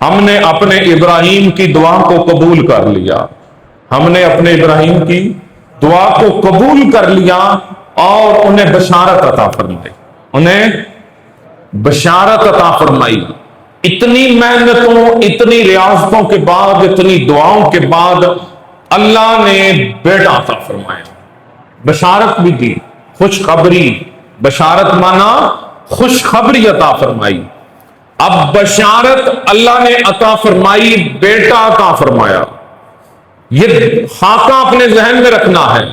ہم نے اپنے ابراہیم کی دعا کو قبول کر لیا، ہم نے اپنے ابراہیم کی دعا کو قبول کر لیا اور انہیں بشارت عطا فرمائی، انہیں بشارت عطا فرمائی۔ اتنی محنتوں، اتنی ریاضتوں کے بعد، اتنی دعاؤں کے بعد اللہ نے بیٹا عطا فرمایا، بشارت بھی دی، خوشخبری، بشارت مانا خوشخبری عطا فرمائی۔ اب بشارت اللہ نے عطا فرمائی، بیٹا عطا فرمایا، یہ خاکہ اپنے ذہن میں رکھنا ہے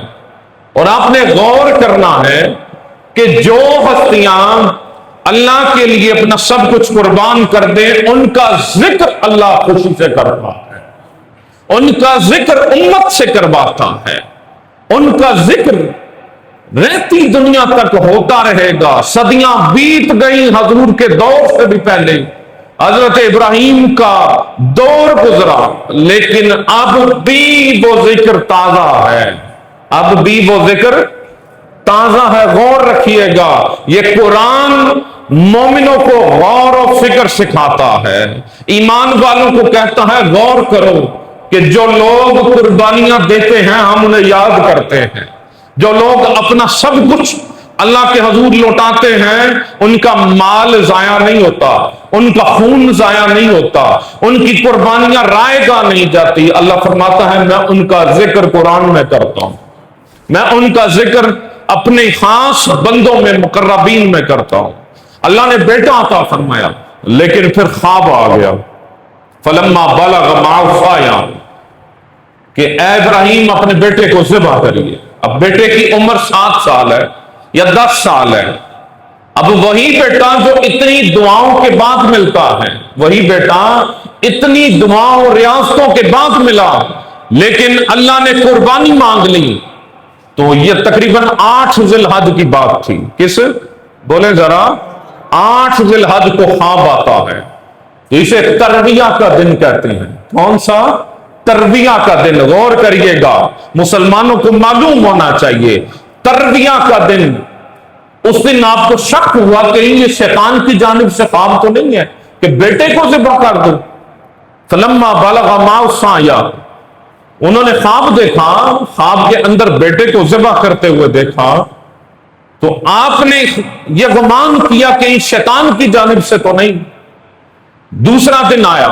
اور آپ نے غور کرنا ہے کہ جو ہستیاں اللہ کے لیے اپنا سب کچھ قربان کر دیں، ان کا ذکر اللہ خوشی سے کرتا ہے، ان کا ذکر امت سے کرواتا ہے، ان کا ذکر رہتی دنیا تک ہوتا رہے گا۔ صدیاں بیت گئی حضور کے دور سے بھی پہلے، حضرت ابراہیم کا دور گزرا، لیکن اب بھی وہ ذکر تازہ ہے، اب بھی وہ ذکر تازہ ہے۔ غور رکھیے گا، یہ قرآن مومنوں کو غور و فکر سکھاتا ہے، ایمان والوں کو کہتا ہے غور کرو کہ جو لوگ قربانیاں دیتے ہیں ہم انہیں یاد کرتے ہیں، جو لوگ اپنا سب کچھ اللہ کے حضور لوٹاتے ہیں ان کا مال ضائع نہیں ہوتا، ان کا خون ضائع نہیں ہوتا، ان کی قربانیاں رائے گاہ نہیں جاتی۔ اللہ فرماتا ہے میں ان کا ذکر قرآن میں کرتا ہوں، میں ان کا ذکر اپنے خاص بندوں میں مقربین میں کرتا ہوں۔ اللہ نے بیٹا عطا فرمایا، لیکن پھر خواب آ گیا، فلما بلغ معه السعی، کہ اے ابراہیم اپنے بیٹے کو ذبح کریے۔ اب بیٹے کی عمر 7 سال ہے یا 10 سال ہے، اب وہی بیٹا جو اتنی دعاؤں کے بعد ملتا ہے، وہی بیٹا اتنی دعاؤں ریاضتوں کے بعد ملا، لیکن اللہ نے قربانی مانگ لی۔ تو یہ تقریباً 8 ذی الحج کی بات تھی۔ کس؟ بولیں ذرا، 8 ذی الحج کو خواب آتا ہے، تو اسے ترویہ کا دن کہتے ہیں۔ کون سا؟ ترویہ کا دن۔ غور کریے گا، مسلمانوں کو معلوم ہونا چاہیے، ترویہ کا دن۔ اس دن آپ کو شک ہوا کہ یہ شیطان کی جانب سے خواب تو نہیں ہے کہ بیٹے کو ذبح کر دو۔ فلما بلغ معه السعی، انہوں نے خواب دیکھا، خواب کے اندر بیٹے کو ذبح کرتے ہوئے دیکھا، تو آپ نے یہ گمان کیا کہ یہ شیطان کی جانب سے تو نہیں۔ دوسرا دن آیا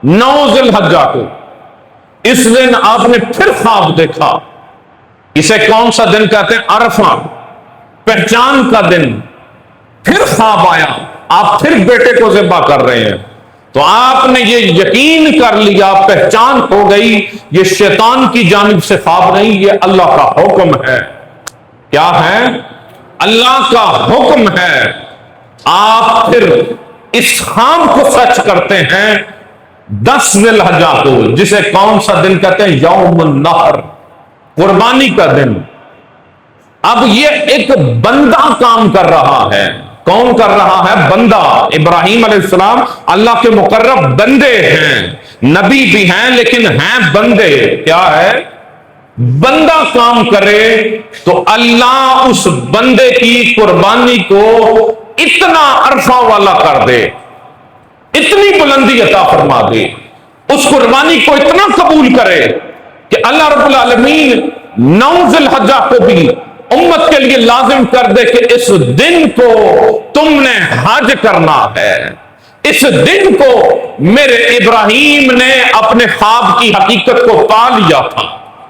9 ذی الحجہ کو، اس دن آپ نے پھر خواب دیکھا۔ اسے کون سا دن کہتے ہیں؟ عرفہ، پہچان کا دن۔ پھر خواب آیا، آپ پھر بیٹے کو ذبح کر رہے ہیں، تو آپ نے یہ یقین کر لیا، پہچان ہو گئی یہ شیطان کی جانب سے خواب نہیں، یہ اللہ کا حکم ہے۔ کیا ہے؟ اللہ کا حکم ہے۔ آپ پھر اس خواب کو سچ کرتے ہیں 10 ذی الحجہ کو، جسے کون سا دن کہتے ہیں؟ یوم النحر، قربانی کا دن۔ اب یہ ایک بندہ کام کر رہا ہے۔ کون کر رہا ہے؟ بندہ۔ ابراہیم علیہ السلام اللہ کے مقرب بندے ہیں، نبی بھی ہیں لیکن ہیں بندے۔ کیا ہے؟ بندہ کام کرے تو اللہ اس بندے کی قربانی کو اتنا عرفہ والا کر دے، اتنی بلندی عطا فرما دے، اس قربانی کو اتنا قبول کرے کہ اللہ رب العالمین 9 ذی الحجہ کو بھی امت کے لیے لازم کر دے کہ اس دن کو تم نے حج کرنا ہے۔ اس دن کو میرے ابراہیم نے اپنے خواب کی حقیقت کو پا لیا تھا۔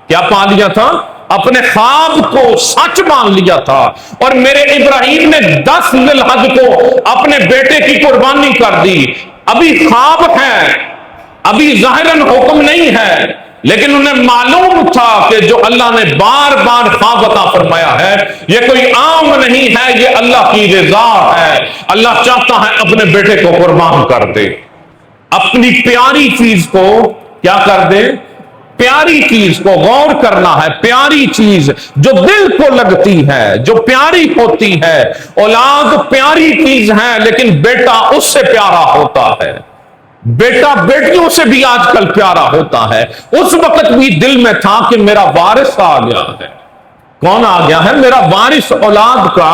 کیا پا لیا تھا؟ اپنے خواب کو سچ مان لیا تھا، اور میرے ابراہیم نے 10 ذی الحج کو اپنے بیٹے کی قربانی کر دی۔ ابھی خواب ہے، ابھی ظاہراً حکم نہیں ہے، لیکن انہیں معلوم تھا کہ جو اللہ نے بار بار خواب عطا فرمایا ہے یہ کوئی عام نہیں ہے، یہ اللہ کی رضا ہے۔ اللہ چاہتا ہے اپنے بیٹے کو قربان کر دے، اپنی پیاری چیز کو کیا کر دے؟ پیاری چیز کو۔ غور کرنا ہے، پیاری چیز جو دل کو لگتی ہے، جو پیاری ہوتی ہے۔ اولاد پیاری چیز ہے، لیکن بیٹا اس سے پیارا ہوتا ہے، بیٹا بیٹیوں سے بھی آج کل پیارا ہوتا ہے۔ اس وقت بھی دل میں تھا کہ میرا وارث آ گیا ہے۔ کون آ گیا ہے؟ میرا وارث اولاد کا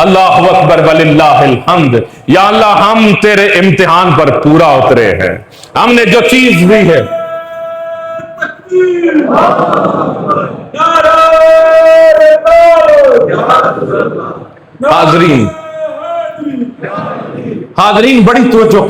اللہ اکبر وللہ الحمد۔ یا اللہ ہم تیرے امتحان پر پورا اترے ہیں، ہم نے جو چیز دی ہے حاضرین بڑی توجہ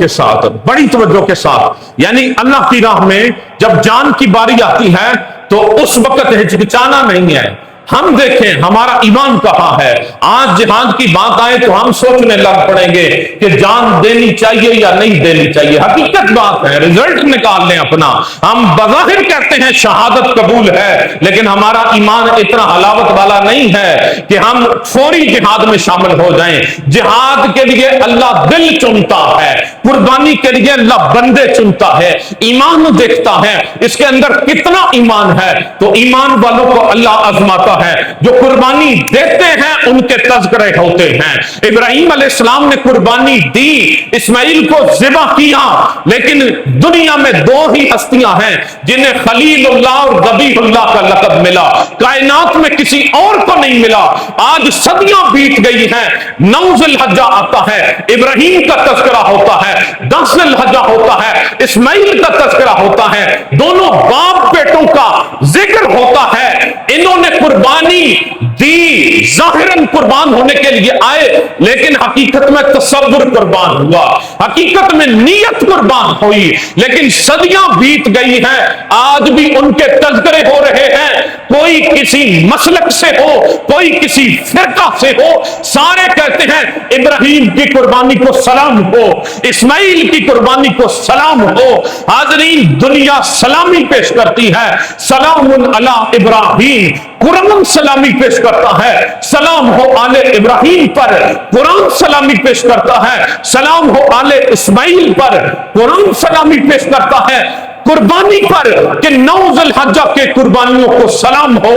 کے ساتھ یعنی اللہ کی راہ میں جب جان کی باری آتی ہے تو اس وقت ہچکچانا نہیں ہے۔ ہم دیکھیں ہمارا ایمان کہاں ہے۔ آج جہاد کی بات آئے تو ہم سوچنے لگ پڑیں گے کہ جان دینی چاہیے یا نہیں دینی چاہیے۔ حقیقت بات ہے، رزلٹ نکال لیں اپنا۔ ہم بظاہر کہتے ہیں شہادت قبول ہے، لیکن ہمارا ایمان اتنا حلاوت والا نہیں ہے کہ ہم فوری جہاد میں شامل ہو جائیں۔ جہاد کے لیے اللہ دل چنتا ہے، قربانی کے لیے اللہ بندے چنتا ہے، ایمان دیکھتا ہے اس کے اندر کتنا ایمان ہے، تو ایمان والوں کو اللہ آزماتا ہے۔ جو قربانی دیتے ہیں ان کے تذکرے ہوتے ہیں۔ ابراہیم علیہ السلام نے قربانی دی، اسماعیل کو ذبح کیا، لیکن دنیا میں دو ہی ہستیاں ہیں جنہیں خلیل اللہ اور ذبیح اللہ کا لقب ملا، کائنات میں کسی اور کو نہیں ملا۔ آج صدیاں بیت گئی ہیں، 9 ذی الحجہ آتا ہے، ابراہیم کا تذکرہ ہوتا ہے، 10 ذی الحجہ ہوتا ہے، اسماعیل کا تذکرہ ہوتا ہے، دونوں باپ بیٹوں کا ذکر ہوتا ہے۔ انہوں نے قربانی دی، ظاہراً قربان ہونے کے لیے آئے، لیکن حقیقت میں تصور قربان ہوا، حقیقت میں نیت قربان ہوئی، لیکن صدیاں بیت گئی ہیں، آج بھی ان کے تذکرے ہو رہے ہیں۔ کوئی کسی مسلک سے ہو، کوئی کسی فرقہ سے ہو، سارے کہتے ہیں ابراہیم کی قربانی کو سلام ہو، اسماعیل کی قربانی کو سلام ہو۔ حاضرین دنیا سلامی پیش کرتی ہے، سلام علی ابراہیم، قرآن سلامی پیش کرتا ہے، سلام ہو آل ابراہیم پر، قرآن سلامی پیش کرتا ہے، سلام ہو آل اسماعیل پر، قرآن سلامی پیش کرتا ہے۔ قربانی پر کہ 9 ذی الحجہ کے قربانیوں کو سلام ہو،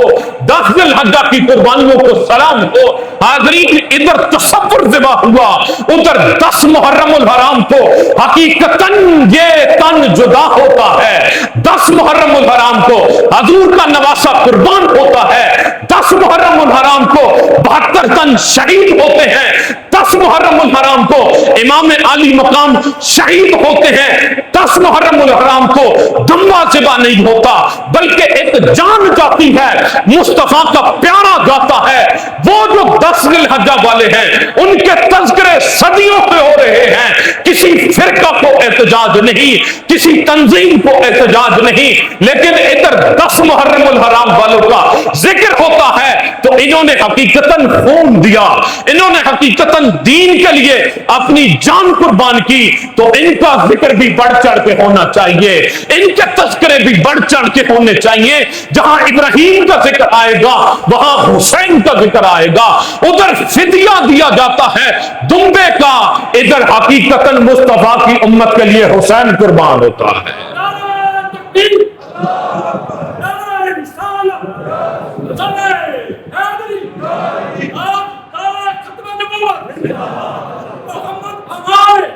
10 ذی الحجہ کی قربانیوں کو سلام ہو۔ حاضرین ادھر تصور ذبح ہوا، ادھر 10 محرم الحرام کو حقیقتاً یہ تن جدا ہوتا ہے، 10 محرم الحرام کو حضور کا نواسہ قربان ہوتا ہے، 10 محرم الحرام کو 72 تن شہید ہوتے ہیں، 10 محرم الحرام کو امام علی مقام شہید ہوتے ہیں، 10 محرم الحرام کو دمبا ذبح نہیں ہوتا بلکہ ایک جان جاتی ہے، مصطفیٰ کا پیارا جاتا ہے۔ وہ جو 10 ذی الحجہ والے ہیں ان کے تذکرے صدیوں سے ہو رہے ہیں، کسی فرقہ کو احتجاج نہیں، کسی تنظیم کو احتجاج نہیں، لیکن ادھر 10 محرم الحرام والوں کا ذکر ہوتا ہے تو انہوں نے حقیقتاً خون دیا، انہوں نے حقیقتاً دین کے لیے اپنی جان قربان کی، تو ان کا ذکر بھی بڑھ چڑھ کے ہونا چاہیے، ان کے تذکرے بھی بڑھ چڑھ کے ہونے چاہیے۔ جہاں ابراہیم کا ذکر آئے گا وہاں حسین کا ذکر آئے گا، ادھر فدیہ دیا جاتا ہے دمبے کا، ادھر حقیقتاً مصطفیٰ کی امت کے لیے حسین قربان ہوتا ہے۔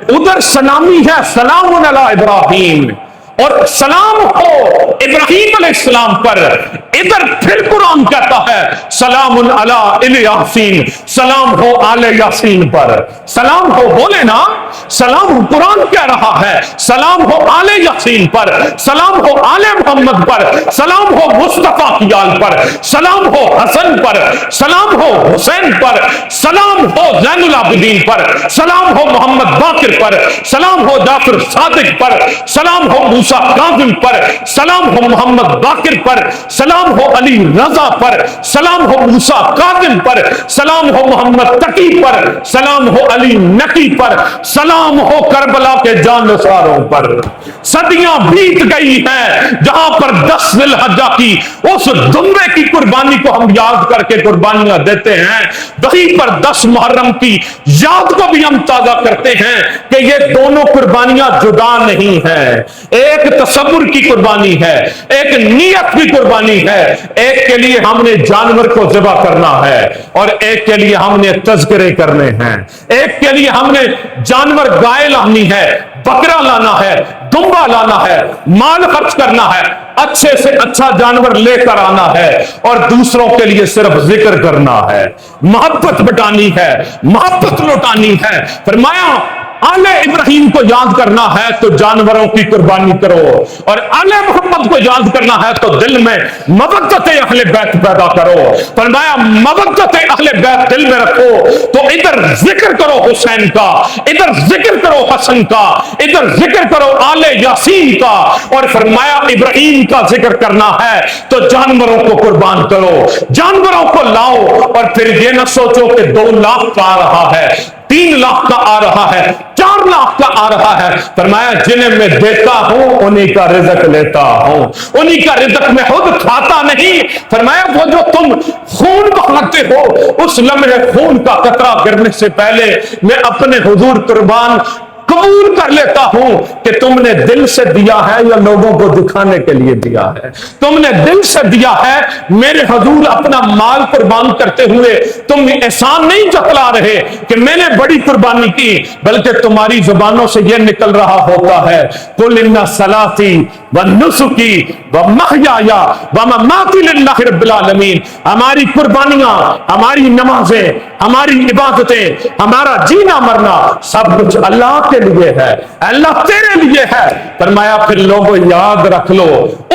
ادھر سلامی ہے، سلام علی ابراہیم، اور سلام ہو ابراہیم علیہ السلام پر۔ ادھر پھر قرآن کہتا ہے سلام علی یاسین، سلام ہو آل یاسین پر، سلام ہو، بولے نا، سلام ہو، قرآن کہہ رہا ہے سلام ہو آل یاسین پر، سلام ہو آل محمد پر، سلام ہو مصطفیٰ کی آل پر، سلام ہو حسن پر، سلام ہو حسین پر، سلام ہو زین العابدین پر، سلام ہو محمد باقر پر، سلام ہو جعفر صادق پر، سلام ہو موسیٰ کاظم پر، سلام ہو محمد باقر پر، سلام ہو علی رضا پر، سلام ہو موسیٰ کاظم پر، سلام ہو محمد تقی پر، سلام ہو علی نقی پر، سلام ہو کربلا کے جانثاروں پر۔ صدیاں بیت گئی ہیں، جہاں پر 10 ذی الحجہ کی اس دمبے کی قربانی کو ہم یاد کر کے قربانیاں دیتے ہیں، وہیں پر 10 محرم کی یاد کو بھی ہم تازہ کرتے ہیں کہ یہ دونوں قربانیاں جدا نہیں ہیں، ایک تصور کی قربانی ہے، ایک نیت کی قربانی ہے، ایک کے لیے ہم نے جانور کو ذبح کرنا ہے اور ایک کے لیے ہم نے تذکرے کرنے ہیں، ایک کے لیے ہم نے جانور گائے لانی ہے، بکرا لانا ہے، دمبا لانا ہے، مال خرچ کرنا ہے، اچھے سے اچھا جانور لے کر آنا ہے اور دوسروں کے لیے صرف ذکر کرنا ہے، محبت بٹانی ہے، محبت لوٹانی ہے۔ فرمایا آل ابراہیم کو یاد کرنا ہے تو جانوروں کی قربانی کرو، اور آل محمد کو یاد کرنا ہے تو دل میں مودت اہل بیت پیدا کرو۔ فرمایا مودت اہل بیت دل میں رکھو تو ادھر ذکر کرو حسین کا، ادھر ذکر کرو حسن کا، ادھر ذکر کرو آل یاسین کا، اور فرمایا ابراہیم کا ذکر کرنا ہے تو جانوروں کو قربان کرو، جانوروں کو لاؤ، اور پھر یہ نہ سوچو کہ 2 لاکھ کا آ رہا ہے، 3 لاکھ کا آ رہا ہے، 4 لاکھ کا آ رہا ہے۔ فرمایا جنہیں میں دیتا ہوں انہی کا رزق لیتا ہوں، انہی کا رزق میں خود کھاتا نہیں۔ فرمایا وہ جو تم خون بہاتے ہو، اس لمحے خون کا قطرہ گرنے سے پہلے میں اپنے حضور قربان قبول کر لیتا ہوں کہ تم نے دل سے دیا ہے یا لوگوں کو دکھانے کے لیے دیا ہے۔ تم نے دل سے دیا ہے، میرے حضور اپنا مال قربان کرتے ہوئے تم احسان نہیں جتلا رہے کہ میں نے بڑی قربانی کی، بلکہ تمہاری زبانوں سے یہ نکل رہا ہوتا ہے قل ان صلاتی ونسکی ومحیایا ومماتی للہ رب العالمین۔ ہماری قربانیاں، ہماری نمازیں، ہماری عبادتیں، ہمارا جینا مرنا سب کچھ اللہ کے لیے ہے، اللہ تیرے لیے ہے۔ فرمایا پھر لوگوں یاد رکھ لو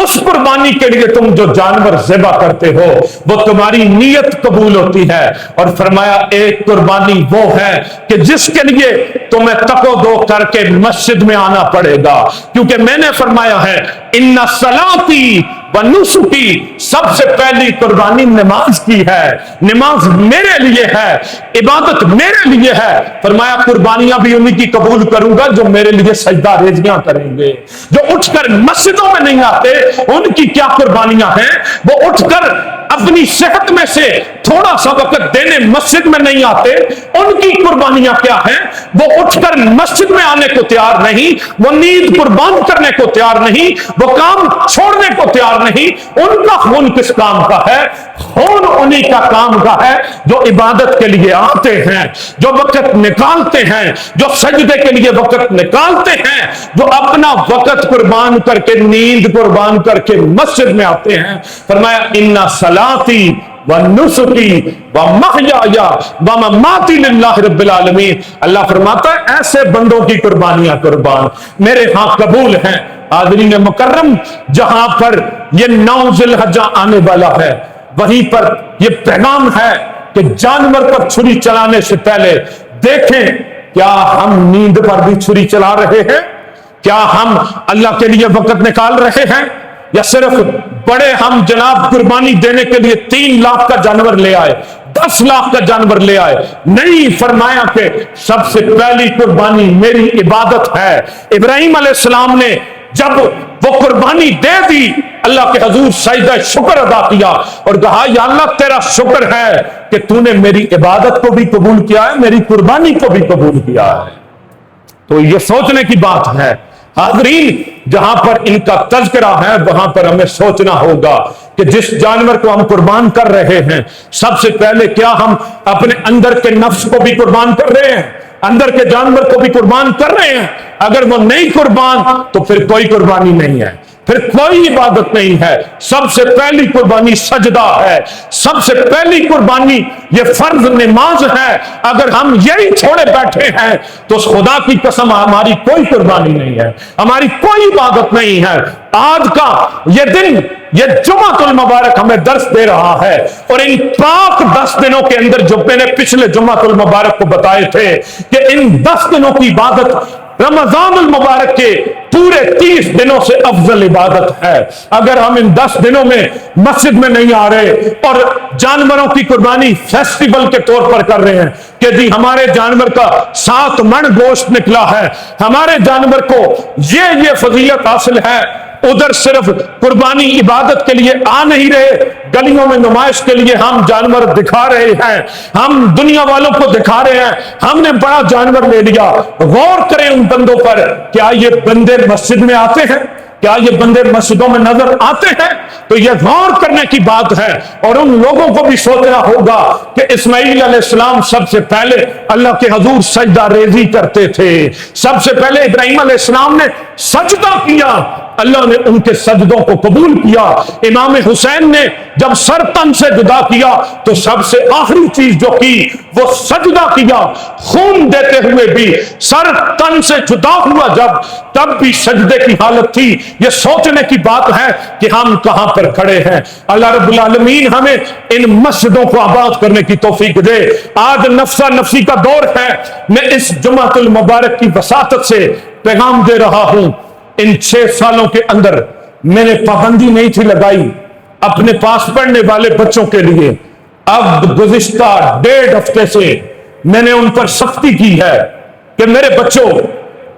اس قربانی کے لیے تم جو جانور ذبح کرتے ہو وہ تمہاری نیت قبول ہوتی ہے، اور فرمایا ایک قربانی وہ ہے کہ جس کے لیے تمہیں تکو دو کر کے مسجد میں آنا پڑے گا، کیونکہ میں نے فرمایا ہے ان صلاتی ونسکی، سب سے پہلی قربانی نماز کی ہے، نماز میرے لیے ہے، عبادت میرے لیے ہے۔ فرمایا قربانیاں بھی انہی کی قبول کروں گا جو میرے لیے سجدہ ریزیاں کریں گے، جو اٹھ کر مسجدوں میں نہیں آتے ان کی کیا قربانیاں ہیں، وہ اٹھ کر اپنی صحت میں سے تھوڑا سا وقت دینے مسجد میں نہیں آتے ان کی قربانیاں کیا ہیں، وہ اٹھ کر مسجد میں آنے کو تیار نہیں، وہ نیند قربان کرنے کو تیار نہیں، وہ کام چھوڑنے کو تیار نہیں۔ ان کا خون کس کام کا ہے؟ خون انہی کا کام کا ہے جو عبادت کے لیے آتے ہیں، جو وقت نکالتے ہیں، جو سجدے کے لیے وقت نکالتے ہیں، جو اپنا وقت قربان کر کے نیند قربان کر کے مسجد میں آتے ہیں۔ فرمایا ان صلاتی ونسکی ومحیایا ومماتی للہ رب العالمین۔ اللہ فرماتا ہے ایسے بندوں کی قربانیاں قربان میرے ہاں قبول ہیں۔ حاضرین مکرم، جہاں پر یہ 9 ذی الحجہ آنے والا ہے وہیں پر یہ پیغام ہے کہ جانور پر چھری چلانے سے پہلے دیکھیں کیا ہم نیند پر بھی چھری چلا رہے ہیں، کیا ہم اللہ کے لیے وقت نکال رہے ہیں، یا صرف بڑے ہم جناب قربانی دینے کے لیے 3 لاکھ کا جانور لے آئے، 10 لاکھ کا جانور لے آئے۔ نہیں، فرمایا کہ سب سے پہلی قربانی میری عبادت ہے۔ ابراہیم علیہ السلام نے جب وہ قربانی دے دی اللہ کے حضور سجدہ شکر ادا کیا اور کہا یا اللہ تیرا شکر ہے کہ تو نے میری عبادت کو بھی قبول کیا ہے، میری قربانی کو بھی قبول کیا ہے۔ تو یہ سوچنے کی بات ہے حاضرین، جہاں پر ان کا تذکرہ ہے وہاں پر ہمیں سوچنا ہوگا کہ جس جانور کو ہم قربان کر رہے ہیں سب سے پہلے کیا ہم اپنے اندر کے نفس کو بھی قربان کر رہے ہیں، اندر کے جانور کو بھی قربان کر رہے ہیں؟ اگر وہ نہیں قربان تو پھر کوئی قربانی نہیں ہے، پھر کوئی عبادت نہیں ہے۔ سب سے پہلی قربانی سجدہ ہے، سب سے پہلی قربانی یہ فرض نماز ہے۔ اگر ہم یہی چھوڑے بیٹھے ہیں تو خدا کی قسم ہماری کوئی قربانی نہیں ہے، ہماری کوئی عبادت نہیں ہے۔ آج کا یہ دن، یہ جمعۃ المبارک ہمیں درس دے رہا ہے، اور ان پاک 10 دنوں کے اندر جو میں نے پچھلے جمعۃ المبارک کو بتائے تھے کہ ان 10 دنوں کی عبادت رمضان المبارک کے پورے 30 دنوں سے افضل عبادت ہے۔ اگر ہم ان 10 دنوں میں مسجد میں نہیں آ رہے اور جانوروں کی قربانی فیسٹیول کے طور پر کر رہے ہیں کہ جی ہمارے جانور کا 7 من گوشت نکلا ہے، ہمارے جانور کو یہ فضیلت حاصل ہے، ادھر صرف قربانی عبادت کے لیے آ نہیں رہے، گلیوں میں نمائش کے لیے ہم جانور دکھا رہے ہیں، ہم دنیا والوں کو دکھا رہے ہیں ہم نے بڑا جانور لے لیا۔ غور کریں ان بندوں پر، کیا یہ بندے مسجد میں آتے ہیں؟ کیا یہ بندے مسجدوں میں نظر آتے ہیں؟ تو یہ غور کرنے کی بات ہے، اور ان لوگوں کو بھی سوچنا ہوگا کہ اسماعیل علیہ السلام سب سے پہلے اللہ کے حضور سجدہ ریزی کرتے تھے. سب سے پہلے ابراہیم علیہ السلام نے سجدہ کیا, اللہ نے ان کے سجدوں کو قبول کیا. امام حسین نے جب سر تن سے جدا کیا تو سب سے آخری چیز جو کی وہ سجدہ کیا. خون دیتے ہوئے بھی سر تن سے جدا ہوا جب, تب بھی سجدے کی حالت تھی. یہ سوچنے کی بات ہے کہ ہم کہاں پر کھڑے ہیں. اللہ رب العالمین ہمیں ان مسجدوں کو آباد کرنے کی توفیق دے. آج نفسا نفسی کا دور ہے. میں اس جمعۃ المبارک کی وساطت سے پیغام دے رہا ہوں, ان 6 سالوں کے اندر میں نے پابندی نہیں تھی لگائی اپنے پاس پڑھنے والے بچوں کے لیے. اب گزشتہ 1.5 ہفتے سے میں نے ان پر سختی کی ہے کہ میرے بچوں,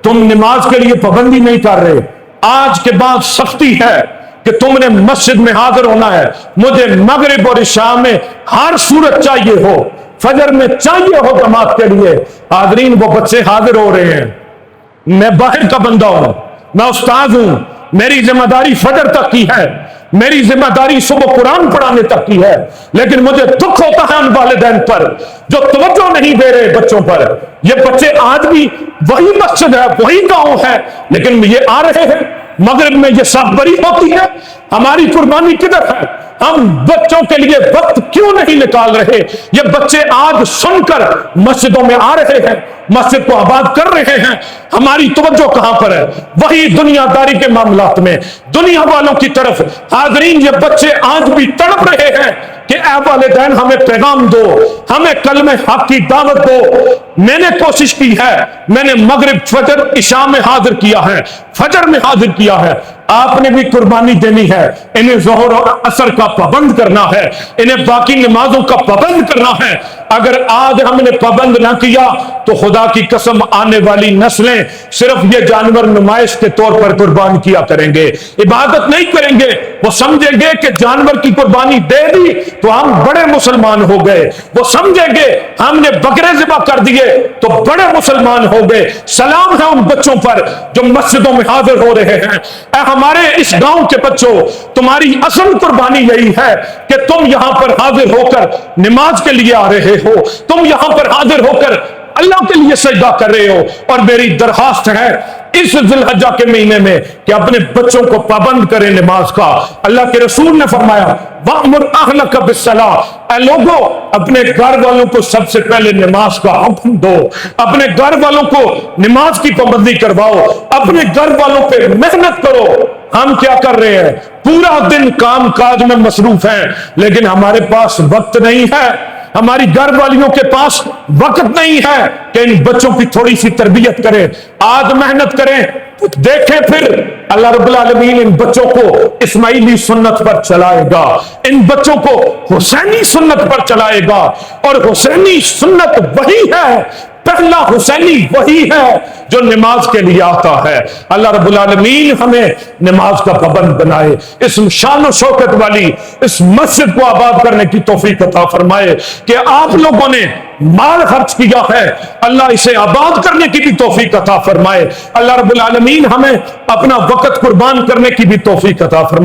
تم نماز کے لیے پابندی نہیں کر رہے, آج کے بعد سختی ہے کہ تم نے مسجد میں حاضر ہونا ہے. مجھے مغرب اور عشاء میں ہر صورت چاہیے ہو, فجر میں چاہیے ہو جماعت کے لیے. حاضرین, وہ بچے حاضر ہو رہے ہیں. میں باہر کا بندہ ہوں, میں استاد ہوں, میری ذمہ داری فجر تک کی ہے, میری ذمہ داری صبح قرآن پڑھانے تک کی ہے, لیکن مجھے دکھ ہوتا ہے ان والدین پر جو توجہ نہیں دے رہے بچوں پر. یہ بچے آج بھی وہی مسجد ہے, وہی گاؤں ہے, لیکن یہ آ رہے ہیں مغرب میں, یہ صاف بری ہوتی ہے. ہماری قربانی کدھر ہے؟ ہم بچوں کے لیے وقت کیوں نہیں نکال رہے؟ یہ بچے آج سن کر مسجدوں میں آ رہے ہیں, مسجد کو آباد کر رہے ہیں. ہماری توجہ کہاں پر ہے؟ وہی دنیا داری کے معاملات میں, دنیا والوں کی طرف. حاضرین, یہ بچے آج بھی تڑپ رہے ہیں کہ اے والدین ہمیں پیغام دو, ہمیں کلمہ حق کی دعوت دو. میں نے کوشش کی ہے, میں نے مغرب, فجر, عشاء میں حاضر کیا ہے, فجر میں حاضر کیا ہے. آپ نے بھی قربانی دینی ہے. انہیں ظہر اور عصر کا پابند کرنا ہے, انہیں باقی نمازوں کا پابند کرنا ہے. اگر آج ہم نے پابند نہ کیا تو خدا کی قسم آنے والی نسلیں صرف یہ جانور نمائش کے طور پر قربان کیا کریں گے, عبادت نہیں کریں گے. وہ سمجھیں گے کہ جانور کی قربانی دے دی تو ہم بڑے مسلمان ہو گئے. وہ سمجھیں گے ہم نے بکرے ذبح کر دیے تو بڑے مسلمان ہو گئے. سلام ہے ان بچوں پر جو مسجدوں میں حاضر ہو رہے ہیں. اے ہمارے اس گاؤں کے بچوں, تمہاری اصل قربانی یہی ہے کہ تم یہاں پر حاضر ہو کر نماز کے لیے آ رہے ہو, تم یہاں پر حاضر ہو کر اللہ کے لیے سجدہ کر رہے ہو. اور میری درخواست ہے اس ذی الحجہ کے مہینے میں کہ اپنے بچوں کو پابند کریں نماز کا. اللہ کے رسول نے فرمایا وَأْمُرْ أَهْلَكَ بِالصَّلَاةِ, اے لوگوں اپنے گھر والوں کو سب سے پہلے نماز کا حکم دو, اپنے گھر والوں کو نماز کی پابندی کرواؤ, اپنے گھر والوں پہ محنت کرو. ہم کیا کر رہے ہیں؟ پورا دن کام کاج میں مصروف ہیں, لیکن ہمارے پاس وقت نہیں ہے, ہماری گھر والیوں کے پاس وقت نہیں ہے کہ ان بچوں کی تھوڑی سی تربیت کریں. آج محنت کریں, دیکھیں پھر اللہ رب العالمین ان بچوں کو اسماعیلی سنت پر چلائے گا, ان بچوں کو حسینی سنت پر چلائے گا. اور حسینی سنت وہی ہے, پہلا حسینی وہی ہے جو نماز کے لیے آتا ہے. اللہ رب العالمین ہمیں نماز کا پابند بنائے, اس شان و شوکت والی اس مسجد کو آباد کرنے کی توفیق عطا فرمائے کہ آپ لوگوں نے مال خرچ کیا ہے, اللہ اسے آباد کرنے کی بھی توفیق عطا فرمائے. اللہ رب العالمین ہمیں اپنا وقت قربان کرنے کی بھی توفیق عطا فرمائے.